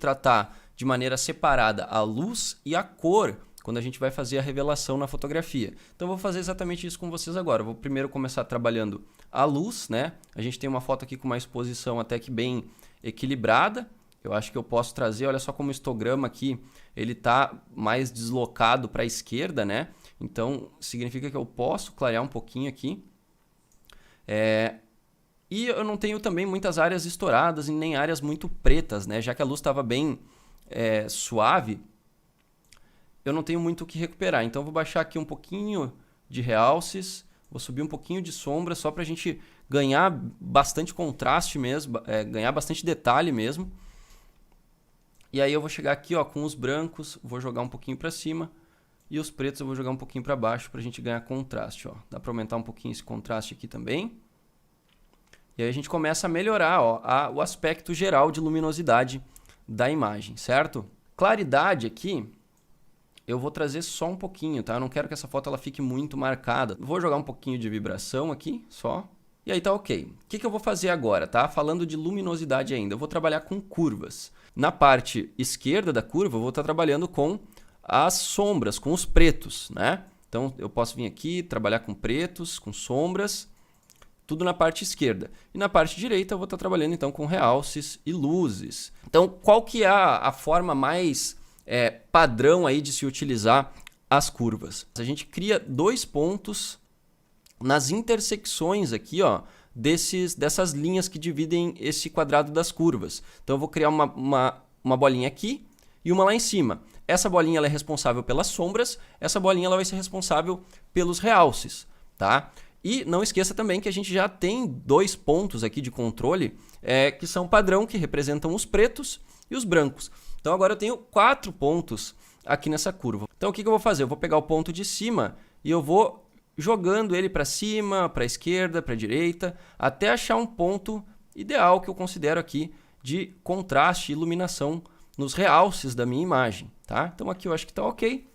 tratar de maneira separada a luz e a cor quando a gente vai fazer a revelação na fotografia. Então eu vou fazer exatamente isso com vocês agora. Eu vou primeiro começar trabalhando a luz, né? A gente tem uma foto aqui com uma exposição até que bem equilibrada. Eu acho que eu posso trazer, olha só como o histograma aqui, ele está mais deslocado para a esquerda, né? Então significa que eu posso clarear um pouquinho aqui. E eu não tenho também muitas áreas estouradas e nem áreas muito pretas, né? Já que a luz estava bem suave, eu não tenho muito o que recuperar. Então eu vou baixar aqui um pouquinho de realces, vou subir um pouquinho de sombra só para a gente ganhar bastante contraste mesmo, ganhar bastante detalhe mesmo. E aí eu vou chegar aqui, ó, com os brancos, vou jogar um pouquinho para cima e os pretos eu vou jogar um pouquinho para baixo para a gente ganhar contraste. Ó. Dá para aumentar um pouquinho esse contraste aqui também. E aí a gente começa a melhorar, ó, o aspecto geral de luminosidade da imagem, certo? Claridade aqui, eu vou trazer só um pouquinho, tá? Eu não quero que essa foto ela fique muito marcada. Vou jogar um pouquinho de vibração aqui, só. E aí tá ok. O que eu vou fazer agora, tá? Falando de luminosidade ainda, eu vou trabalhar com curvas. Na parte esquerda da curva, eu vou estar trabalhando com as sombras, com os pretos, né? Então eu posso vir aqui, trabalhar com pretos, com sombras, tudo na parte esquerda. E na parte direita eu vou estar trabalhando então com realces e luzes. Então qual que é a forma mais padrão aí de se utilizar as curvas? A gente cria dois pontos nas intersecções aqui, ó, dessas linhas que dividem esse quadrado das curvas. Então eu vou criar uma bolinha aqui e uma lá em cima. Essa bolinha ela é responsável pelas sombras, essa bolinha ela vai ser responsável pelos realces, tá? E não esqueça também que a gente já tem dois pontos aqui de controle que são padrão, que representam os pretos e os brancos. Então agora eu tenho 4 pontos aqui nessa curva. Então o que eu vou fazer? Eu vou pegar o ponto de cima e eu vou jogando ele para cima, para a esquerda, para a direita, até achar um ponto ideal que eu considero aqui de contraste e iluminação nos realces da minha imagem, tá? Então aqui eu acho que está ok.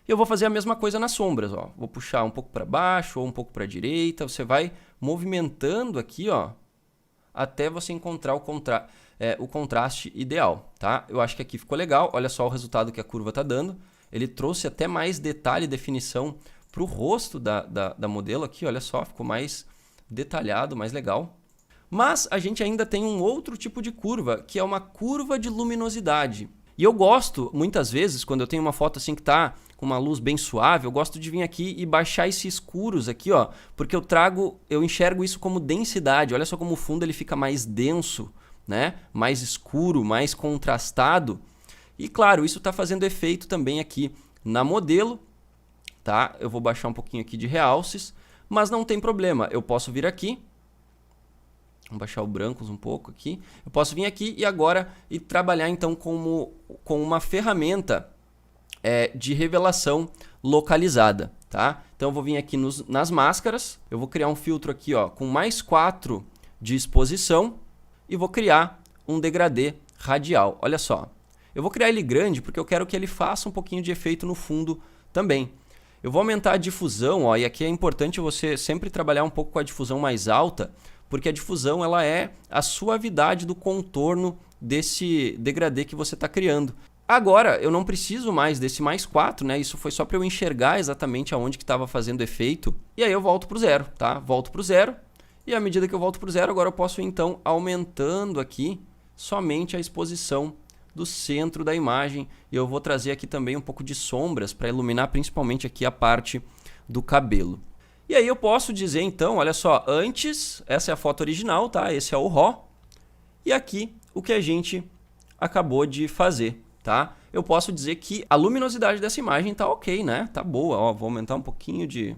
E eu vou fazer a mesma coisa nas sombras, ó. Vou puxar um pouco para baixo ou um pouco para a direita. Você vai movimentando aqui, ó, até você encontrar o contraste ideal, tá? Eu acho que aqui ficou legal. Olha só o resultado que a curva está dando. Ele trouxe até mais detalhe e definição para o rosto da modelo aqui. Olha só, ficou mais detalhado, mais legal. Mas a gente ainda tem um outro tipo de curva, que é uma curva de luminosidade. E eu gosto, muitas vezes, quando eu tenho uma foto assim que está com uma luz bem suave, eu gosto de vir aqui e baixar esses escuros aqui, ó, porque eu enxergo isso como densidade. Olha só como o fundo ele fica mais denso, né? Mais escuro, mais contrastado. E claro, isso está fazendo efeito também aqui na modelo, tá? Eu vou baixar um pouquinho aqui de realces, mas não tem problema. Eu posso vir aqui, vou baixar o brancos um pouco aqui. Eu posso vir aqui e agora trabalhar então com uma ferramenta de revelação localizada, tá? Então eu vou vir aqui nas máscaras, eu vou criar um filtro aqui, ó, com mais 4 de exposição e vou criar um degradê radial. Olha só, eu vou criar ele grande porque eu quero que ele faça um pouquinho de efeito no fundo também. Eu vou aumentar a difusão, ó, e aqui é importante você sempre trabalhar um pouco com a difusão mais alta, porque a difusão ela é a suavidade do contorno desse degradê que você está criando. Agora, eu não preciso mais desse mais 4, né? Isso foi só para eu enxergar exatamente aonde que estava fazendo efeito. E aí eu volto para o zero, tá? Volto para o zero. E à medida que eu volto para o zero, agora eu posso então aumentando aqui somente a exposição do centro da imagem. E eu vou trazer aqui também um pouco de sombras para iluminar principalmente aqui a parte do cabelo. E aí eu posso dizer então, olha só, antes, essa é a foto original, tá? Esse é o RAW. E aqui o que a gente acabou de fazer, tá? Eu posso dizer que a luminosidade dessa imagem tá ok, né? Tá boa, ó, vou aumentar um pouquinho de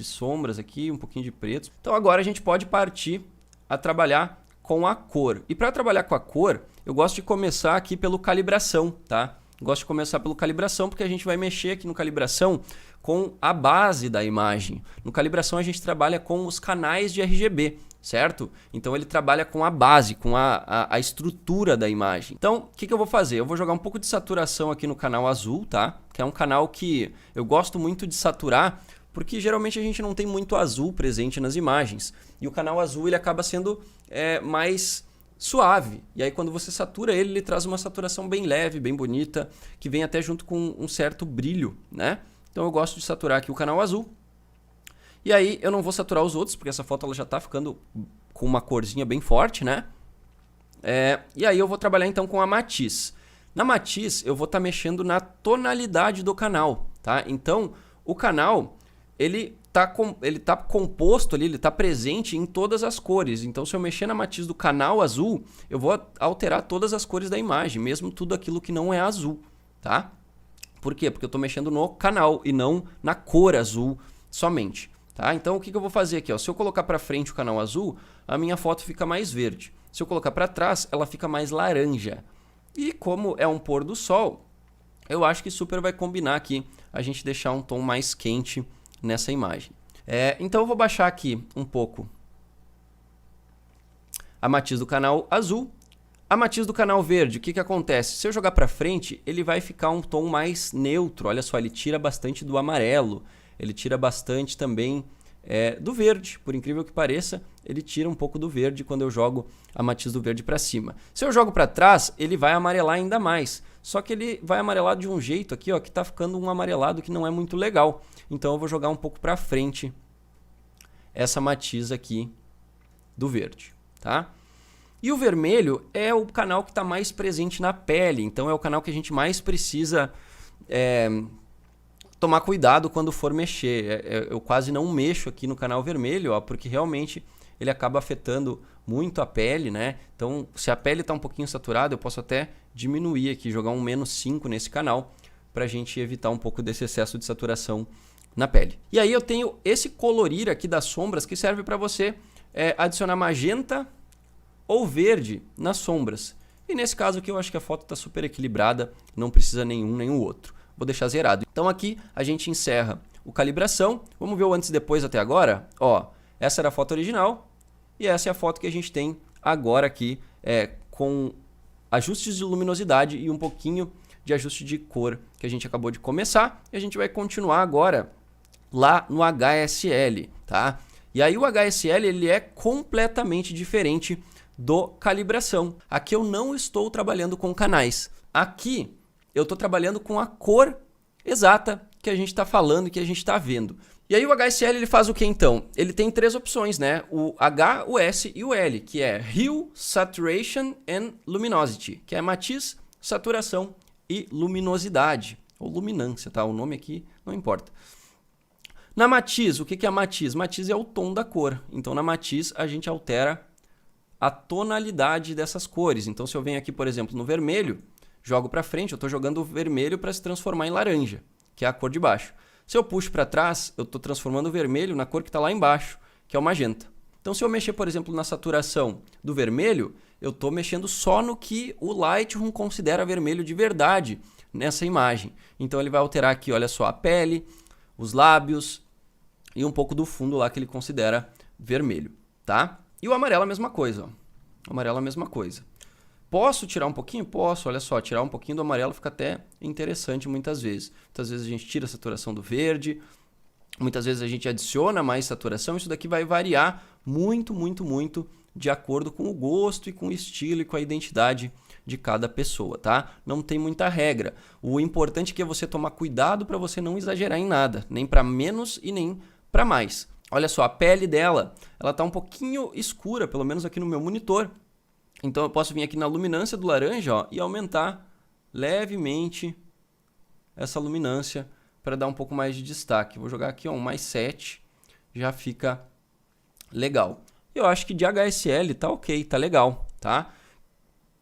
sombras aqui, um pouquinho de pretos. Então agora a gente pode partir a trabalhar com a cor. E para trabalhar com a cor, eu gosto de começar aqui pelo calibração, tá? Gosto de começar pelo calibração porque a gente vai mexer aqui no calibração com a base da imagem. No calibração a gente trabalha com os canais de RGB, certo? Então ele trabalha com a base, com a estrutura da imagem. Então o que eu vou fazer? Eu vou jogar um pouco de saturação aqui no canal azul, tá? Que é um canal que eu gosto muito de saturar porque geralmente a gente não tem muito azul presente nas imagens. E o canal azul ele acaba sendo mais suave. E aí quando você satura ele, ele traz uma saturação bem leve, bem bonita, que vem até junto com um certo brilho, né? Então eu gosto de saturar aqui o canal azul. E aí eu não vou saturar os outros, porque essa foto ela já está ficando com uma corzinha bem forte, né? E aí eu vou trabalhar então com a matiz. Na matiz eu vou estar mexendo na tonalidade do canal, tá? Então o canal ele tá composto ali, ele está presente em todas as cores. Então se eu mexer na matiz do canal azul, eu vou alterar todas as cores da imagem, mesmo tudo aquilo que não é azul, tá? Por quê? Porque eu estou mexendo no canal e não na cor azul somente. Tá? Então o que eu vou fazer aqui? Ó? Se eu colocar para frente o canal azul, a minha foto fica mais verde. Se eu colocar para trás, ela fica mais laranja. E como é um pôr do sol, eu acho que super vai combinar aqui a gente deixar um tom mais quente nessa imagem. Então eu vou baixar aqui um pouco a matiz do canal azul. A matiz do canal verde, o que acontece? Se eu jogar para frente, ele vai ficar um tom mais neutro. Olha só, ele tira bastante do amarelo. Ele tira bastante também do verde, por incrível que pareça, ele tira um pouco do verde quando eu jogo a matiz do verde para cima. Se eu jogo para trás, ele vai amarelar ainda mais, só que ele vai amarelar de um jeito aqui, ó, que está ficando um amarelado que não é muito legal. Então eu vou jogar um pouco para frente essa matiz aqui do verde, tá? E o vermelho é o canal que está mais presente na pele, então é o canal que a gente mais precisa tomar cuidado quando for mexer. Eu quase não mexo aqui no canal vermelho, ó, porque realmente ele acaba afetando muito a pele, né? Então, se a pele está um pouquinho saturada, eu posso até diminuir aqui, jogar um -5 nesse canal, para a gente evitar um pouco desse excesso de saturação na pele. E aí eu tenho esse colorir aqui das sombras que serve para você adicionar magenta ou verde nas sombras. E nesse caso aqui eu acho que a foto está super equilibrada, não precisa nenhum nem o outro. Vou deixar zerado. Então aqui a gente encerra o calibração. Vamos ver o antes e depois até agora. Ó, essa era a foto original e essa é a foto que a gente tem agora aqui com ajustes de luminosidade e um pouquinho de ajuste de cor que a gente acabou de começar. E a gente vai continuar agora lá no HSL, tá? E aí o HSL ele é completamente diferente do calibração. Aqui eu não estou trabalhando com canais. Aqui eu estou trabalhando com a cor exata que a gente está falando e que a gente está vendo. E aí o HSL ele faz o que então? Ele tem 3 opções, né? O H, o S e o L, que é Hue, Saturation and Luminosity, que é matiz, saturação e luminosidade, ou luminância, tá? O nome aqui não importa. Na matiz, o que é a matiz? Matiz é o tom da cor. Então na matiz a gente altera a tonalidade dessas cores. Então se eu venho aqui, por exemplo, no vermelho, jogo para frente, eu estou jogando o vermelho para se transformar em laranja, que é a cor de baixo. Se eu puxo para trás, eu estou transformando o vermelho na cor que está lá embaixo, que é o magenta. Então se eu mexer, por exemplo, na saturação do vermelho, eu estou mexendo só no que o Lightroom considera vermelho de verdade nessa imagem. Então ele vai alterar aqui, olha só, a pele, os lábios e um pouco do fundo lá que ele considera vermelho, tá? E o amarelo é a mesma coisa, ó. O amarelo é a mesma coisa. Posso tirar um pouquinho? Posso, olha só, tirar um pouquinho do amarelo fica até interessante muitas vezes. Muitas vezes a gente tira a saturação do verde, muitas vezes a gente adiciona mais saturação, isso daqui vai variar muito, muito, muito de acordo com o gosto e com o estilo e com a identidade de cada pessoa, tá? Não tem muita regra. O importante é você tomar cuidado para você não exagerar em nada, nem para menos e nem para mais. Olha só, a pele dela, ela tá um pouquinho escura, pelo menos aqui no meu monitor. Então eu posso vir aqui na luminância do laranja, ó, e aumentar levemente essa luminância para dar um pouco mais de destaque. Vou jogar aqui, ó, um +7, já fica legal. Eu acho que de HSL tá ok, tá legal, tá?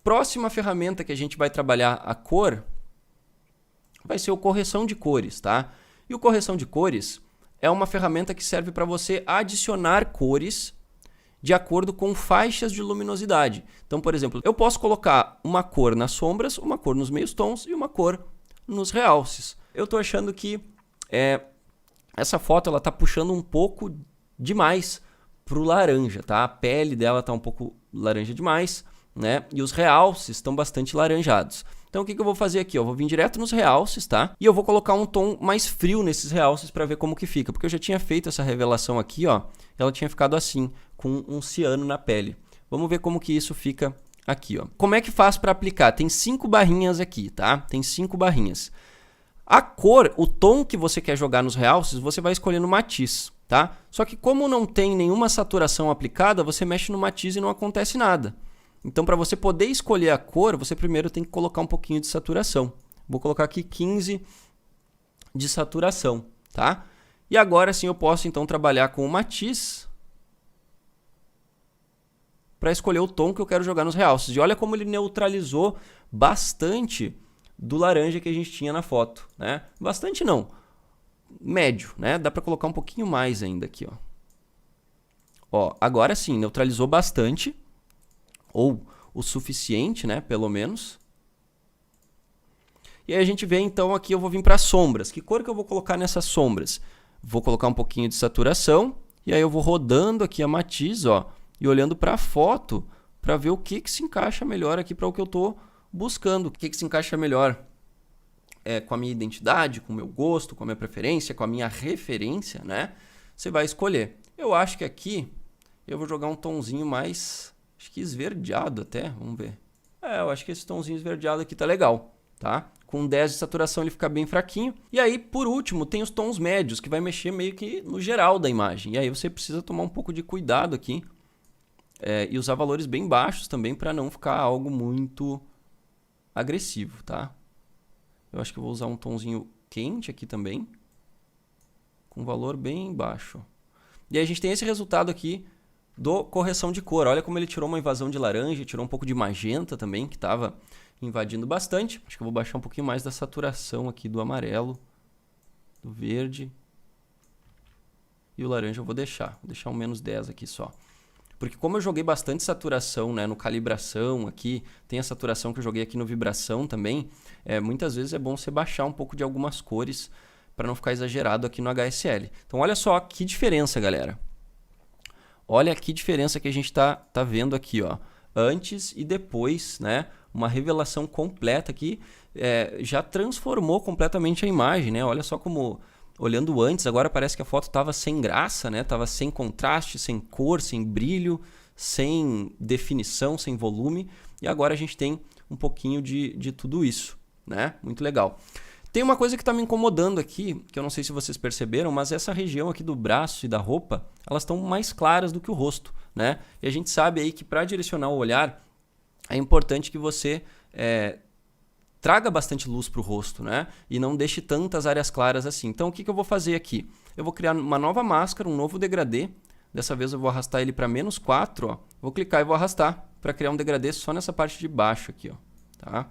Próxima ferramenta que a gente vai trabalhar a cor vai ser o correção de cores, tá? E o correção de cores é uma ferramenta que serve para você adicionar cores de acordo com faixas de luminosidade. Então, por exemplo, eu posso colocar uma cor nas sombras, uma cor nos meios tons e uma cor nos realces. Eu estou achando que essa foto ela tá puxando um pouco demais pro laranja, tá? A pele dela tá um pouco laranja demais, né? E os realces estão bastante laranjados. Então o que eu vou fazer aqui? Eu vou vir direto nos realces, tá? E eu vou colocar um tom mais frio nesses realces para ver como que fica. Porque eu já tinha feito essa revelação aqui, ó. Ela tinha ficado assim, com um ciano na pele. Vamos ver como que isso fica aqui, ó. Como é que faz para aplicar? Tem 5 barrinhas aqui, tá? Tem 5 barrinhas. A cor, o tom que você quer jogar nos realces, você vai escolher no matiz, tá? Só que como não tem nenhuma saturação aplicada, você mexe no matiz e não acontece nada. Então, para você poder escolher a cor, você primeiro tem que colocar um pouquinho de saturação. Vou colocar aqui 15 de saturação, tá? E agora sim eu posso então trabalhar com o matiz para escolher o tom que eu quero jogar nos realces. E olha como ele neutralizou bastante do laranja que a gente tinha na foto, né? Bastante não, médio, né? Dá para colocar um pouquinho mais ainda aqui, ó. Ó, agora sim, neutralizou bastante, ou o suficiente, né? Pelo menos. E aí a gente vê então aqui, eu vou vir para sombras. Que cor que eu vou colocar nessas sombras? Vou colocar um pouquinho de saturação, e aí eu vou rodando aqui a matiz, ó, e olhando para a foto, para ver o que se encaixa melhor aqui para o que eu estou buscando. O que se encaixa melhor com a minha identidade, com o meu gosto, com a minha preferência, com a minha referência, né? Você vai escolher. Eu acho que aqui eu vou jogar um tomzinho mais, acho que esverdeado até, vamos ver. Eu acho que esse tomzinho esverdeado aqui tá legal, tá? Com 10 de saturação ele fica bem fraquinho. E aí, por último, tem os tons médios, que vai mexer meio que no geral da imagem. E aí você precisa tomar um pouco de cuidado aqui e usar valores bem baixos também para não ficar algo muito agressivo, tá? Eu acho que eu vou usar um tomzinho quente aqui também, com valor bem baixo. E aí a gente tem esse resultado aqui do correção de cor. Olha como ele tirou uma invasão de laranja, tirou um pouco de magenta também, que estava invadindo bastante. Acho que eu vou baixar um pouquinho mais da saturação aqui do amarelo, do verde. E o laranja eu vou deixar um menos 10 aqui só. Porque como eu joguei bastante saturação, né, no calibração aqui, tem a saturação que eu joguei aqui no vibração também, muitas vezes é bom você baixar um pouco de algumas cores para não ficar exagerado aqui no HSL. Então olha só que diferença, galera. Olha que diferença que a gente tá vendo aqui, ó. Antes e depois, né? Uma revelação completa aqui, já transformou completamente a imagem, né? Olha só como, olhando antes, agora parece que a foto estava sem graça, né? Tava sem contraste, sem cor, sem brilho, sem definição, sem volume. E agora a gente tem um pouquinho de tudo isso, né? Muito legal. Tem uma coisa que está me incomodando aqui, que eu não sei se vocês perceberam, mas essa região aqui do braço e da roupa, elas estão mais claras do que o rosto, né? E a gente sabe aí que para direcionar o olhar, é importante que você traga bastante luz para o rosto, né? E não deixe tantas áreas claras assim. Então, o que eu vou fazer aqui? Eu vou criar uma nova máscara, um novo degradê. Dessa vez eu vou arrastar ele para -4, ó. Vou clicar e vou arrastar para criar um degradê só nessa parte de baixo aqui, ó. Tá?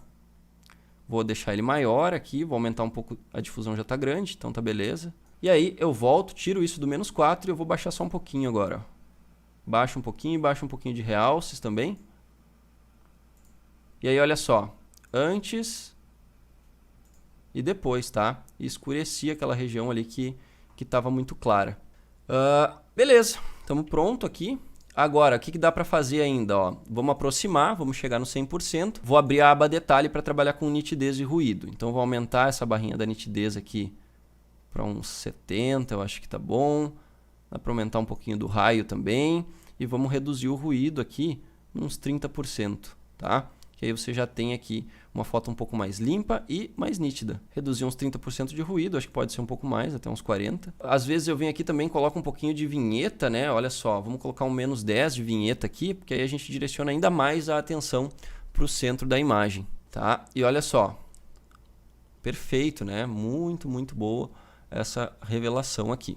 Vou deixar ele maior aqui, vou aumentar um pouco, a difusão já está grande, então tá beleza. E aí eu volto, tiro isso do -4 e eu vou baixar só um pouquinho agora, ó. Baixo um pouquinho de realces também. E aí olha só, antes e depois, tá? E escureci aquela região ali que estava muito clara. Beleza, estamos pronto aqui. Agora, o que dá para fazer ainda? Ó? Vamos aproximar, vamos chegar no 100%. Vou abrir a aba detalhe para trabalhar com nitidez e ruído. Então, vou aumentar essa barrinha da nitidez aqui para uns 70, eu acho que tá bom. Dá para aumentar um pouquinho do raio também. E vamos reduzir o ruído aqui uns 30%, tá? Que aí você já tem aqui uma foto um pouco mais limpa e mais nítida. Reduzir uns 30% de ruído, acho que pode ser um pouco mais, até uns 40%. Às vezes eu venho aqui também e coloco um pouquinho de vinheta, né? Olha só, vamos colocar um -10 de vinheta aqui, porque aí a gente direciona ainda mais a atenção para o centro da imagem, tá? E olha só, perfeito, né? Muito, muito boa essa revelação aqui.